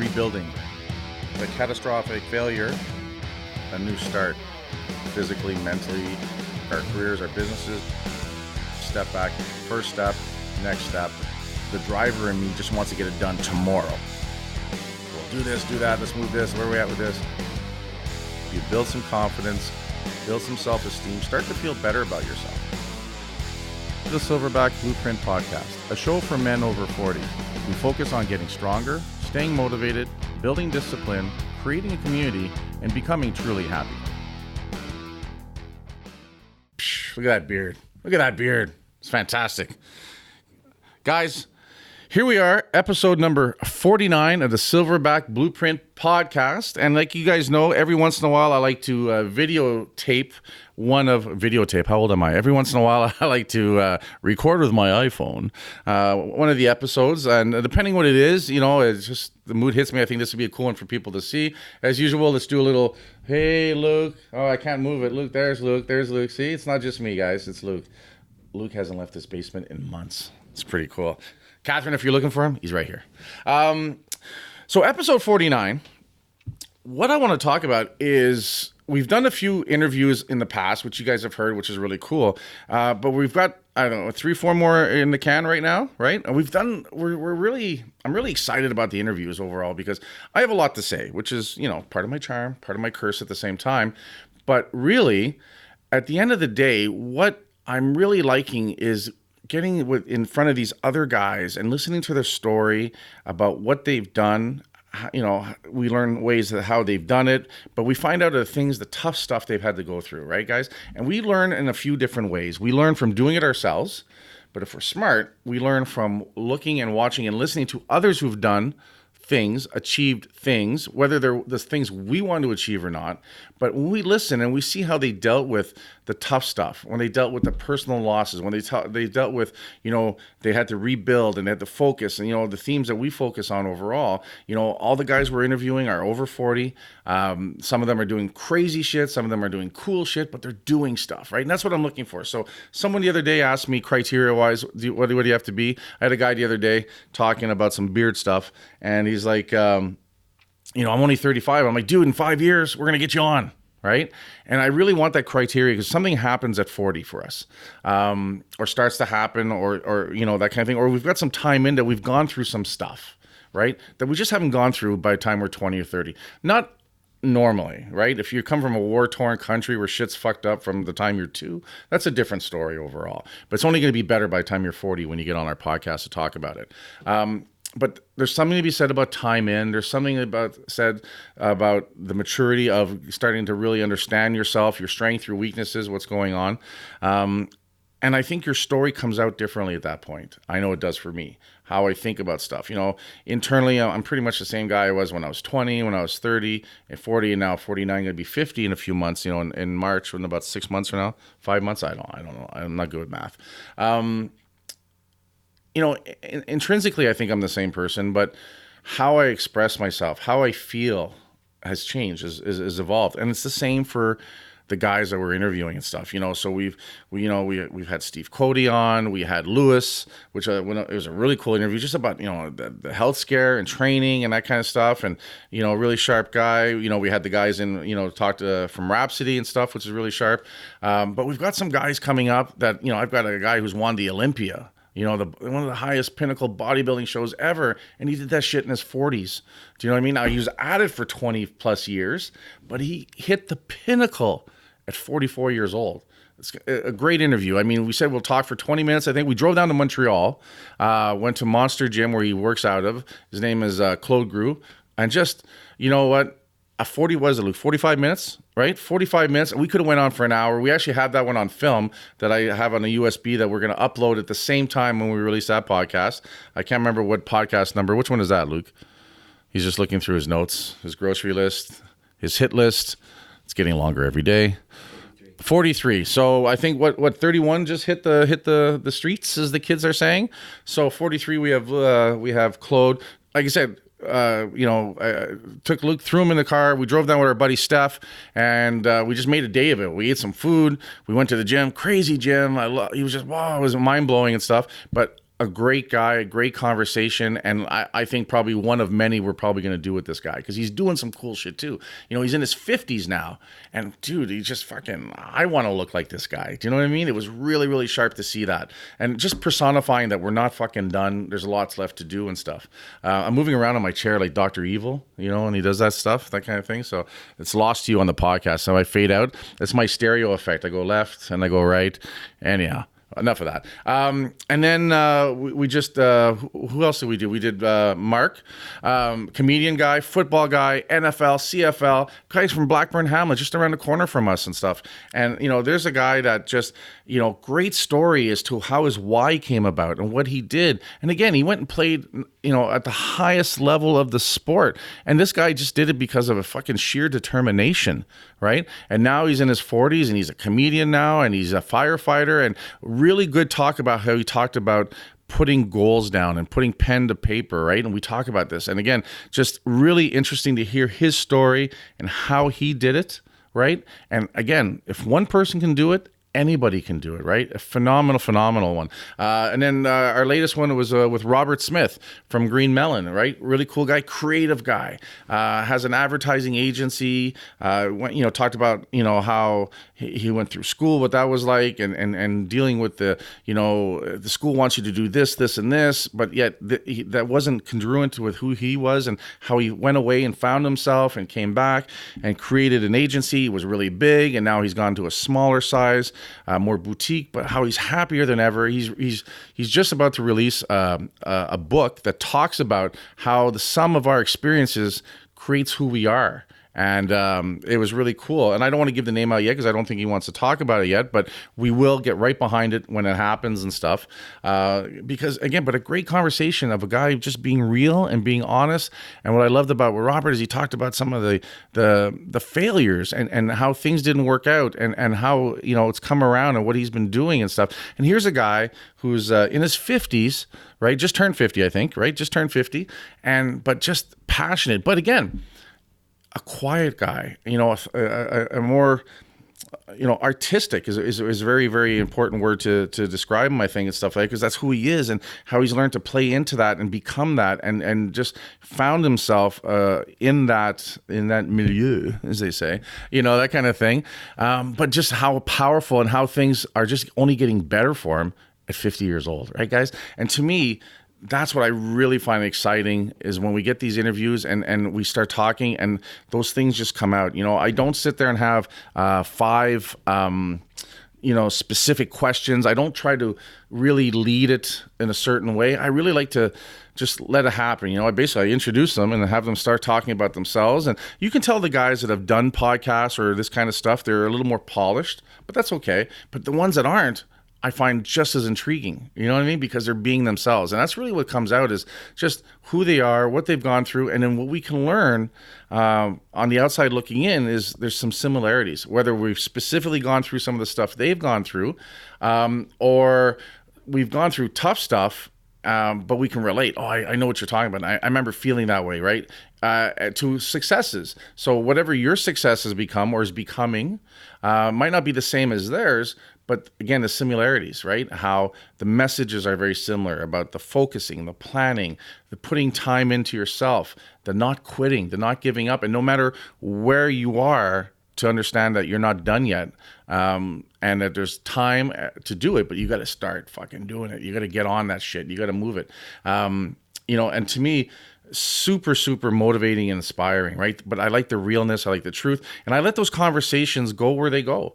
rebuilding. The catastrophic failure, a new start. Physically, mentally, our careers, our businesses. Step back, first step, next step. The driver in me just wants to get it done tomorrow. We'll do this, do that, let's move this, where are we at with this? You build some confidence, build some self-esteem, start to feel better about yourself. The Silverback Blueprint Podcast, a show for men over 40. We focus on getting stronger, staying motivated, building discipline, creating a community, and becoming truly happy. Look at that beard. Look at that beard. It's fantastic. Guys, here we are, episode number 49 of the Silverback Blueprint Podcast. And like you guys know, every once in a while, I like to videotape. How old am I? Every once in a while, I like to record with my iPhone one of the episodes. And depending what it is, you know, it's just the mood hits me. I think this would be a cool one for people to see. As usual, let's do a little, hey, Luke. Oh, I can't move it. Luke, there's Luke. There's Luke. See, it's not just me, guys. It's Luke. Luke hasn't left his basement in months. It's pretty cool. Catherine, if you're looking for him, he's right here. So episode 49, what I want to talk about is we've done a few interviews in the past, which you guys have heard, which is really cool. But we've got, I don't know, 3-4 more in the can right now, right? And I'm really excited about the interviews overall because I have a lot to say, which is, you know, part of my charm, part of my curse at the same time. But really, at the end of the day, what I'm really liking is getting in front of these other guys and listening to their story about what they've done. You know, we learn ways of how they've done it, but we find out the tough stuff they've had to go through, right, guys? And we learn in a few different ways. We learn from doing it ourselves, but if we're smart, we learn from looking and watching and listening to others who've done things, achieved things, whether they're the things we want to achieve or not. But when we listen and we see how they dealt with the tough stuff, when they dealt with the personal losses, when they dealt with, you know, they had to rebuild and they had to focus, and, you know, the themes that we focus on overall, you know, all the guys we're interviewing are over 40. Some of them are doing crazy shit. Some of them are doing cool shit, but they're doing stuff, right? And that's what I'm looking for. So someone the other day asked me criteria-wise, what do you have to be? I had a guy the other day talking about some beard stuff, and he's like, you know, I'm only 35. I'm like, dude, in 5 years, we're going to get you on, right? And I really want that criteria because something happens at 40 for us, or starts to happen, or you know, that kind of thing. Or we've got some time in that we've gone through some stuff, right, that we just haven't gone through by the time we're 20 or 30. Not normally, right? If you come from a war-torn country where shit's fucked up from the time you're 2, that's a different story overall. But it's only going to be better by the time you're 40 when you get on our podcast to talk about it. But there's something to be said about time in. There's something said about the maturity of starting to really understand yourself, your strength, your weaknesses, what's going on. And I think your story comes out differently at that point. I know it does for me, how I think about stuff. You know, internally, I'm pretty much the same guy I was when I was 20, when I was 30, and 40, and now 49, going to be 50 in a few months, you know, in March, in about 6 months from now, 5 months, I don't know. I'm not good with math. You know, intrinsically, I think I'm the same person, but how I express myself, how I feel has changed, is evolved. And it's the same for the guys that we're interviewing and stuff, you know. So we've had Steve Cody on, we had Lewis, which it was a really cool interview, just about, you know, the health scare and training and that kind of stuff. And, you know, really sharp guy. You know, we had the guys in, you know, talked from Rhapsody and stuff, which is really sharp. But we've got some guys coming up that, you know, I've got a guy who's won the Olympia. You know, one of the highest pinnacle bodybuilding shows ever, and he did that shit in his 40s. Do you know what I mean? Now, he was at it for 20 plus years, but he hit the pinnacle at 44 years old. It's a great interview. I mean, we said we'll talk for 20 minutes. I think we drove down to Montreal, went to Monster Gym where he works out of. His name is Claude Gru. And just, you know what? 45 minutes, right? 45 minutes. We could have went on for an hour. We actually have that one on film that I have on a USB that we're going to upload at the same time when we release that podcast. I can't remember what podcast number. Which one is that, Luke? He's just looking through his notes, his grocery list, his hit list. It's getting longer every day. 43. So I think what 31 just hit the streets, as the kids are saying. So 43 we have Claude. Like I said, I took Luke, threw him in the car. We drove down with our buddy Steph, and we just made a day of it. We ate some food. We went to the gym, crazy gym. He was just, wow, it was mind blowing and stuff. But a great guy, a great conversation, and I think probably one of many we're probably going to do with this guy, because he's doing some cool shit too. He's in his 50s now, and dude, he's just fucking, I want to look like this guy. Do you know what I mean? It was really, really sharp to see that, and just personifying that we're not fucking done. There's lots left to do and stuff. I'm moving around on my chair like Dr. Evil, and he does that stuff, that kind of thing. So it's lost to you on the podcast. So I fade out. That's my stereo effect. I go left and I go right, and yeah. Enough of that. And then we just, who else did we do? We did Mark, comedian guy, football guy, NFL, CFL, guys from Blackburn Hamlet, just around the corner from us and stuff. And, there's a guy that just, great story as to how his why came about and what he did. And again, he went and played, at the highest level of the sport. And this guy just did it because of a fucking sheer determination, right? And now he's in his 40s and he's a comedian now and he's a firefighter, and really good talk about how he talked about putting goals down and putting pen to paper, right? And we talk about this. And again, just really interesting to hear his story and how he did it, right? And again, if one person can do it, anybody can do it, right? A phenomenal one. And then our latest one was with Robert Smith from Green Melon, right? Really cool guy, creative guy, has an advertising agency, talked about, how he went through school, what that was like, and dealing with the school wants you to do this, and this, but yet that wasn't congruent with who he was, and how he went away and found himself and came back and created an agency. It was really big, and now he's gone to a smaller size, more boutique, but how he's happier than ever. He's just about to release a book that talks about how the sum of our experiences creates who we are. And it was really cool. And I don't want to give the name out yet because I don't think he wants to talk about it yet, but we will get right behind it when it happens and stuff. Because again, but a great conversation of a guy just being real and being honest. And what I loved about Robert is he talked about some of the failures and how things didn't work out, and how, it's come around and what he's been doing and stuff. And here's a guy who's in his 50s, right? Just turned 50, I think, right? Just turned 50, but just passionate. But again, a quiet guy, a more, artistic is a very, very important word to describe him, I think, and stuff like that, because that's who he is and how he's learned to play into that and become that, and just found himself in that milieu, as they say, that kind of thing. But just how powerful and how things are just only getting better for him at 50 years old, right, guys? And to me, that's what I really find exciting, is when we get these interviews and we start talking and those things just come out. I don't sit there and have 5 specific questions. I don't try to really lead it in a certain way. I really like to just let it happen. I introduce them and have them start talking about themselves. And you can tell the guys that have done podcasts or this kind of stuff, they're a little more polished, but that's okay. But the ones that aren't, I find just as intriguing, you know what I mean? Because they're being themselves. And that's really what comes out, is just who they are, what they've gone through. And then what we can learn on the outside looking in is there's some similarities, whether we've specifically gone through some of the stuff they've gone through, or we've gone through tough stuff, but we can relate. Oh, I know what you're talking about. I remember feeling that way, right? To successes. So whatever your success has become or is becoming might not be the same as theirs, but again, the similarities, right? How the messages are very similar about the focusing, the planning, the putting time into yourself, the not quitting, the not giving up. And no matter where you are, to understand that you're not done yet, and that there's time to do it, but you got to start fucking doing it. You got to get on that shit. You got to move it. And to me, super, super motivating and inspiring, right? But I like the realness, I like the truth, and I let those conversations go where they go.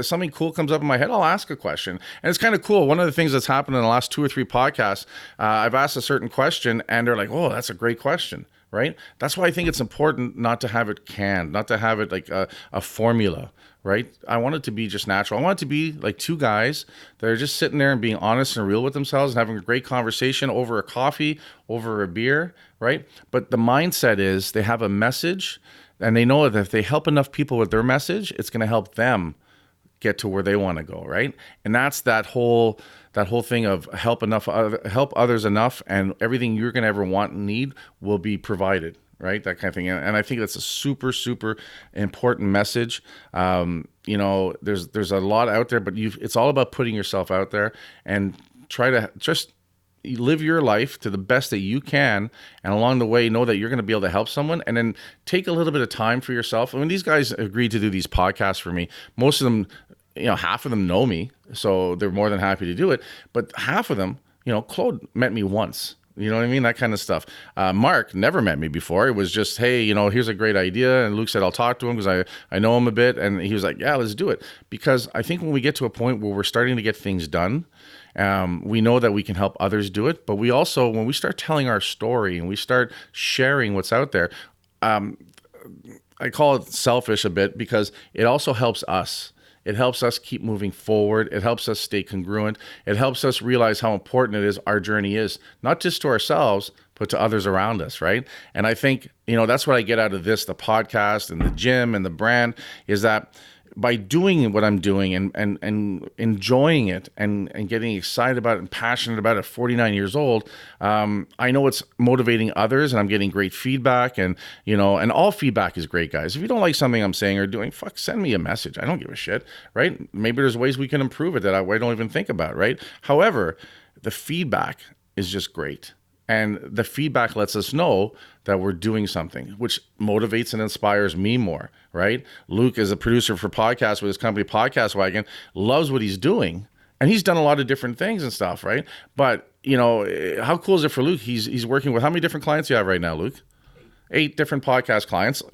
Something cool comes up in my head, I'll ask a question. And it's kind of cool. One of the things that's happened in the last 2 or 3 podcasts, I've asked a certain question and they're like, oh, that's a great question, right? That's why I think it's important not to have it canned, not to have it like a formula, right? I want it to be just natural. I want it to be like 2 guys that are just sitting there and being honest and real with themselves and having a great conversation over a coffee, over a beer, right? But the mindset is they have a message, and they know that if they help enough people with their message, it's going to help them get to where they want to go, right? And that's that whole thing of help others enough, and everything you're going to ever want and need will be provided, right? That kind of thing. And I think that's a super, super important message. There's a lot out there, but it's all about putting yourself out there and try to just live your life to the best that you can, and along the way know that you're going to be able to help someone, and then take a little bit of time for yourself. I mean, these guys agreed to do these podcasts for me. Most of them, half of them know me, so they're more than happy to do it. But half of them, Claude met me once. You know what I mean? That kind of stuff. Mark never met me before. It was just, hey, here's a great idea. And Luke said, I'll talk to him because I know him a bit. And he was like, yeah, let's do it. Because I think when we get to a point where we're starting to get things done, we know that we can help others do it. But we also, when we start telling our story and we start sharing what's out there, I call it selfish a bit because it also helps us. It helps us keep moving forward. It helps us stay congruent. It helps us realize how important it is our journey is, not just to ourselves, but to others around us, right? And I think, that's what I get out of this, the podcast and the gym and the brand, is that by doing what I'm doing and enjoying it and getting excited about it and passionate about it at 49 years old, I know it's motivating others, and I'm getting great feedback, and all feedback is great, guys. If you don't like something I'm saying or doing, send me a message. I don't give a shit, right? Maybe there's ways we can improve it that I don't even think about, right? However, the feedback is just great. And the feedback lets us know that we're doing something, which motivates and inspires me more, right? Luke is a producer for podcasts with his company Podcast Wagon, loves what he's doing. And he's done a lot of different things and stuff, right? But, how cool is it for Luke? He's working with, how many different clients do you have right now, Luke? 8 different podcast clients,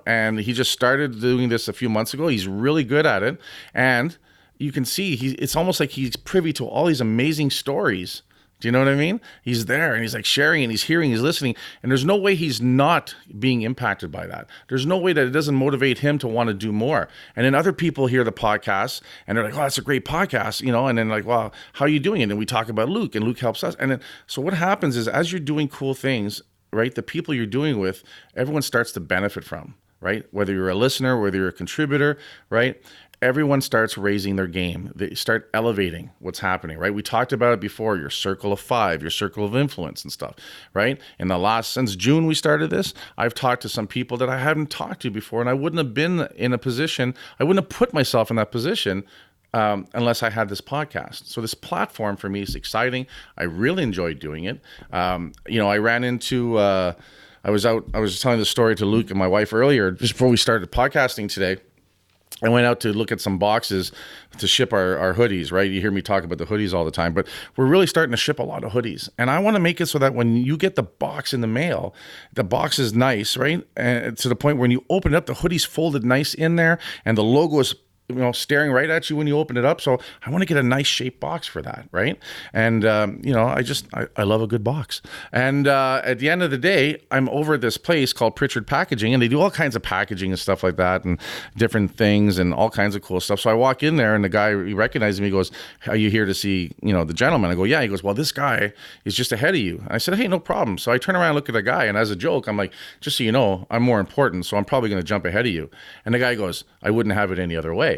and he just started doing this a few months ago. He's really good at it. And you can see it's almost like he's privy to all these amazing stories. Do you know what I mean? He's there and he's like sharing and he's hearing, he's listening. And there's no way he's not being impacted by that. There's no way that it doesn't motivate him to want to do more. And then other people hear the podcast and they're like, oh, that's a great podcast, and then like, well, how are you doing it? And we talk about Luke, and Luke helps us. And then, so what happens is, as you're doing cool things, right, the people you're doing with, everyone starts to benefit from, right? Whether you're a listener, whether you're a contributor, right? Everyone starts raising their game. They start elevating what's happening, right? We talked about it before, your circle of 5, your circle of influence and stuff, right? Since June we started this, I've talked to some people that I haven't talked to before, and I wouldn't have been in a position, I wouldn't have put myself in that position unless I had this podcast. So this platform for me is exciting. I really enjoy doing it. I ran into, I was telling the story to Luke and my wife earlier, just before we started podcasting today. I went out to look at some boxes to ship our hoodies, right? You hear me talk about the hoodies all the time, but we're really starting to ship a lot of hoodies. And I want to make it so that when you get the box in the mail, the box is nice, right? And to the point when you open it up, the hoodie's folded nice in there and the logo is staring right at you when you open it up. So I want to get a nice shaped box for that, right? And, I love a good box. And at the end of the day, I'm over at this place called Pritchard Packaging, and they do all kinds of packaging and stuff like that and different things and all kinds of cool stuff. So I walk in there and the guy, he recognizes me, he goes, are you here to see, the gentleman? I go, yeah. He goes, well, this guy is just ahead of you. I said, hey, no problem. So I turn around and look at the guy, and as a joke, I'm like, just so you know, I'm more important, so I'm probably going to jump ahead of you. And the guy goes, I wouldn't have it any other way.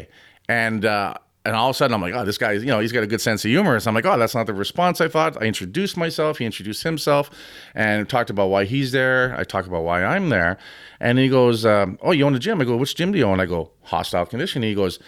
And all of a sudden I'm like, oh, this guy, he's got a good sense of humor. So I'm like, oh, that's not the response I thought. I introduced myself. He introduced himself and talked about why he's there. I talked about why I'm there. And he goes, oh, you own a gym? I go, which gym do you own? I go, Hostile Conditioning. He goes,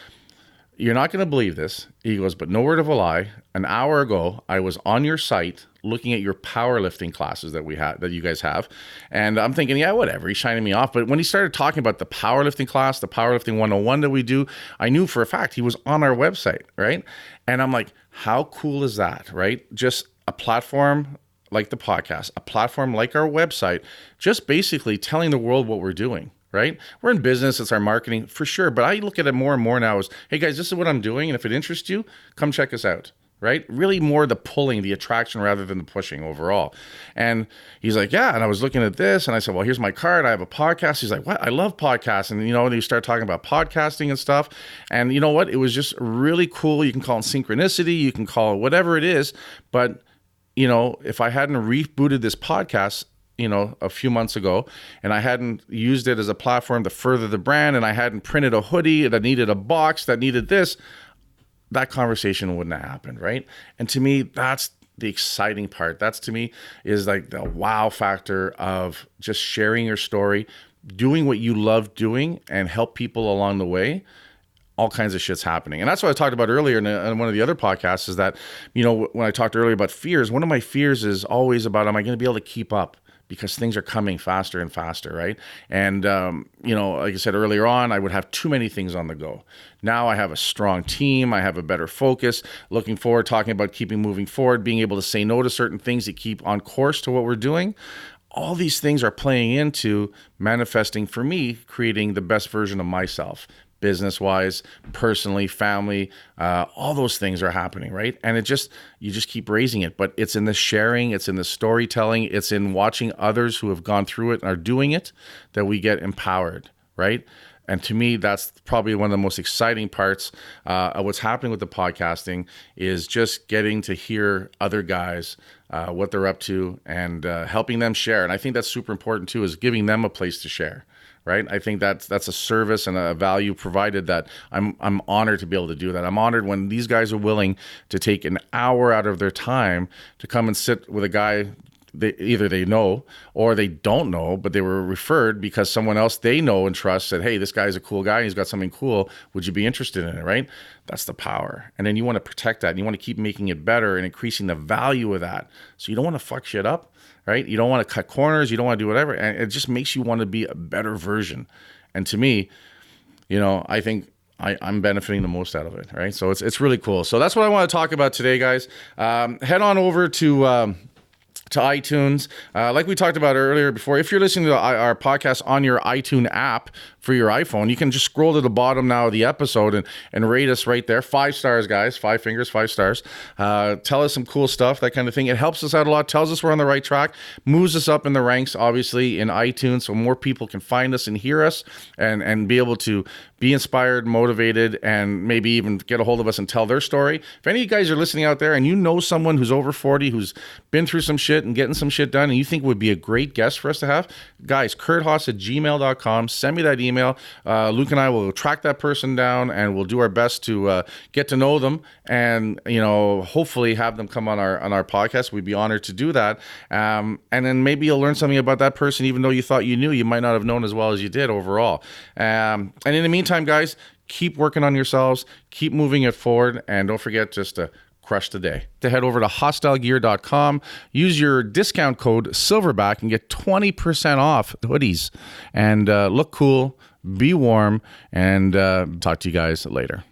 you're not going to believe this. He goes, but no word of a lie. An hour ago, I was on your site looking at your powerlifting classes that you guys have. And I'm thinking, yeah, whatever. He's shining me off. But when he started talking about the powerlifting class, the powerlifting 101 that we do, I knew for a fact he was on our website, right? And I'm like, how cool is that, right? Just a platform like the podcast, a platform like our website, just basically telling the world what we're doing. Right? We're in business. It's our marketing for sure. But I look at it more and more now as, hey guys, this is what I'm doing. And if it interests you, come check us out. Right? Really more the pulling, the attraction rather than the pushing overall. And he's like, yeah. And I was looking at this and I said, well, here's my card. I have a podcast. He's like, what? I love podcasts. And and you start talking about podcasting and stuff. And you know what? It was just really cool. You can call it synchronicity. You can call it whatever it is. But, if I hadn't rebooted this podcast, a few months ago, and I hadn't used it as a platform to further the brand, and I hadn't printed a hoodie that needed a box that needed this, that conversation wouldn't have happened, right? And to me, that's the exciting part. That's to me is like the wow factor of just sharing your story, doing what you love doing and help people along the way. all kinds of shit's happening. And that's what I talked about earlier in one of the other podcasts is that, when I talked earlier about fears, one of my fears is always about, am I going to be able to keep up? Because things are coming faster and faster, right? And, like I said earlier on, I would have too many things on the go. Now I have a strong team. I have a better focus. Looking forward, talking about keeping moving forward, being able to say no to certain things to keep on course to what we're doing. All these things are playing into manifesting for me, creating the best version of myself. Business-wise, personally, family, all those things are happening, right? And you just keep raising it. But it's in the sharing, it's in the storytelling, it's in watching others who have gone through it and are doing it that we get empowered, right? And to me, that's probably one of the most exciting parts of what's happening with the podcasting is just getting to hear other guys, what they're up to and helping them share. And I think that's super important too, is giving them a place to share. Right. I think that's a service and a value provided that I'm honored to be able to do that. I'm honored when these guys are willing to take an hour out of their time to come and sit with a guy either they know or they don't know, but they were referred because someone else they know and trust said, hey, this guy's a cool guy. He's got something cool. Would you be interested in it? Right. That's the power. And then you want to protect that and you want to keep making it better and increasing the value of that. So you don't want to fuck shit up. Right? You don't want to cut corners. You don't want to do whatever. And it just makes you want to be a better version. And to me, I think I'm benefiting the most out of it. Right? So it's really cool. So that's what I want to talk about today, guys. Head on over to iTunes. Like we talked about earlier before, if you're listening to our podcast on your iTunes app for your iPhone, you can just scroll to the bottom now of the episode and rate us right there. 5 stars, guys. 5 fingers, 5 stars. Tell us some cool stuff, that kind of thing. It helps us out a lot, tells us we're on the right track, moves us up in the ranks, obviously, in iTunes, so more people can find us and hear us and be able to be inspired, motivated, and maybe even get a hold of us and tell their story. If any of you guys are listening out there and you know someone who's over 40, who's been through some shit and getting some shit done, and you think would be a great guest for us to have, guys, kurthaas@gmail.com. Send me that email. Luke and I will track that person down and we'll do our best to get to know them and, hopefully have them come on our podcast. We'd be honored to do that. And then maybe you'll learn something about that person, even though you thought you knew, you might not have known as well as you did overall. And in the meantime, guys, keep working on yourselves, keep moving it forward, and don't forget just to crush the day. To head over to hostilegear.com, use your discount code Silverback and get 20% off the hoodies and look cool, be warm, and talk to you guys later.